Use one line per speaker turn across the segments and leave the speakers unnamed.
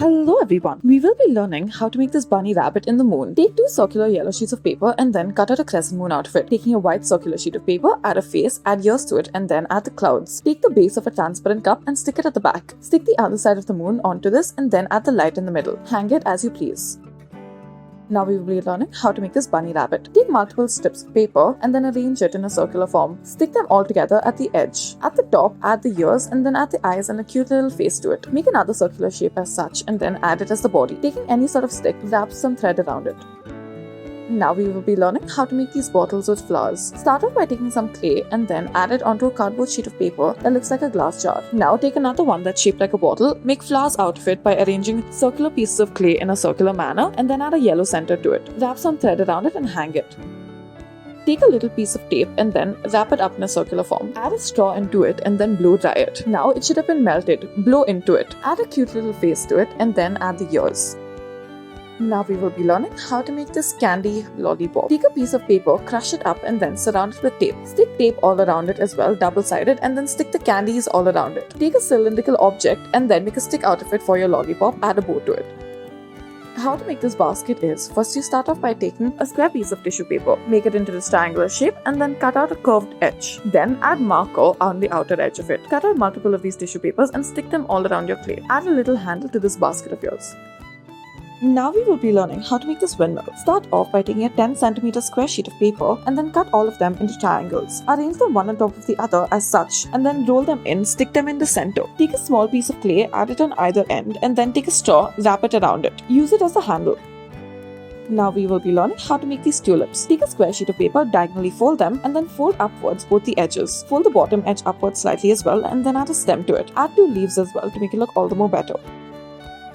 Hello everyone, we will be learning how to make this bunny rabbit in the moon. Take two circular yellow sheets of paper and then cut out a crescent moon out of it. Taking a white circular sheet of paper, add a face, add ears to it and then add the clouds. Take the base of a transparent cup and stick it at the back. Stick the other side of the moon onto this and then add the light in the middle. Hang it as you please. Now we will be learning how to make this bunny rabbit. Take multiple strips of paper and then arrange it in a circular form. Stick them all together at the edge. At the top, add the ears and then add the eyes and a cute little face to it. Make another circular shape as such and then add it as the body. Taking any sort of stick, wrap some thread around it. Now we will be learning how to make these bottles with flowers. Start off by taking some clay and then add it onto a cardboard sheet of paper that looks like a glass jar. Now take another one that's shaped like a bottle, make flowers out of it by arranging circular pieces of clay in a circular manner and then add a yellow center to it. Wrap some thread around it and hang it. Take a little piece of tape and then wrap it up in a circular form. Add a straw into it and then blow dry it. Now it should have been melted. Blow into it. Add a cute little face to it and then add the ears. Now we will be learning how to make this candy lollipop. Take a piece of paper, crush it up and then surround it with tape. Stick tape all around it as well, double-sided, and then stick the candies all around it. Take a cylindrical object and then make a stick out of it for your lollipop. Add a bow to it. How to make this basket is, first you start off by taking a square piece of tissue paper, make it into this triangular shape and then cut out a curved edge. Then add marker on the outer edge of it. Cut out multiple of these tissue papers and stick them all around your clay. Add a little handle to this basket of yours. Now we will be learning how to make this windmill. Start off by taking a 10 cm square sheet of paper and then cut all of them into triangles. Arrange them one on top of the other as such and then roll them in, stick them in the center. Take a small piece of clay, add it on either end and then take a straw, wrap it around it. Use it as a handle. Now we will be learning how to make these tulips. Take a square sheet of paper, diagonally fold them and then fold upwards both the edges. Fold the bottom edge upwards slightly as well and then add a stem to it. Add two leaves as well to make it look all the more better.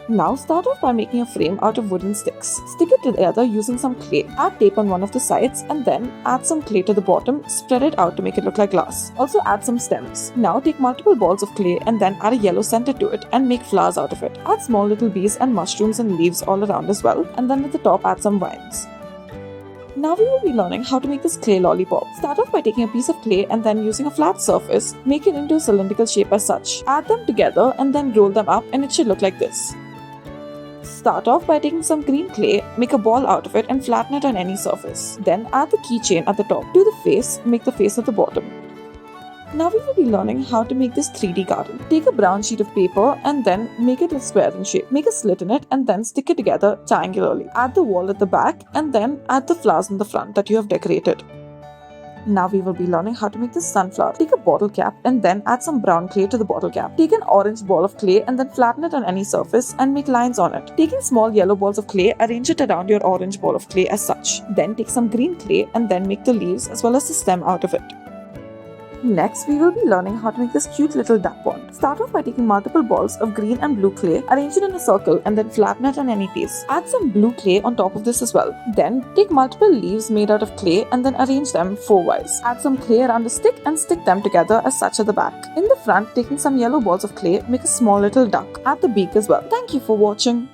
Now start off by making a frame out of wooden sticks. Stick it together using some clay. Add tape on one of the sides and then add some clay to the bottom. Spread it out to make it look like glass. Also add some stems. Now take multiple balls of clay and then add a yellow center to it and make flowers out of it. Add small little bees and mushrooms and leaves all around as well, and then at the top add some vines. Now we will be learning how to make this clay lollipop. Start off by taking a piece of clay and then using a flat surface, make it into a cylindrical shape as such. Add them together and then roll them up and it should look like this. Start off by taking some green clay, make a ball out of it and flatten it on any surface. Then add the keychain at the top. To the face, make the face at the bottom. Now we will be learning how to make this 3D garden. Take a brown sheet of paper and then make it a square in shape. Make a slit in it and then stick it together triangularly. Add the wall at the back and then add the flowers in the front that you have decorated. Now we will be learning how to make this sunflower. Take a bottle cap and then add some brown clay to the bottle cap. Take an orange ball of clay and then flatten it on any surface and make lines on it. Taking small yellow balls of clay, arrange it around your orange ball of clay as such. Then take some green clay and then make the leaves as well as the stem out of it. Next, we will be learning how to make this cute little duck pond. Start off by taking multiple balls of green and blue clay, arrange it in a circle and then flatten it on any piece. Add some blue clay on top of this as well. Then, take multiple leaves made out of clay and then arrange them 4-wise. Add some clay around the stick and stick them together as such at the back. In the front, taking some yellow balls of clay, make a small little duck. Add the beak as well. Thank you for watching.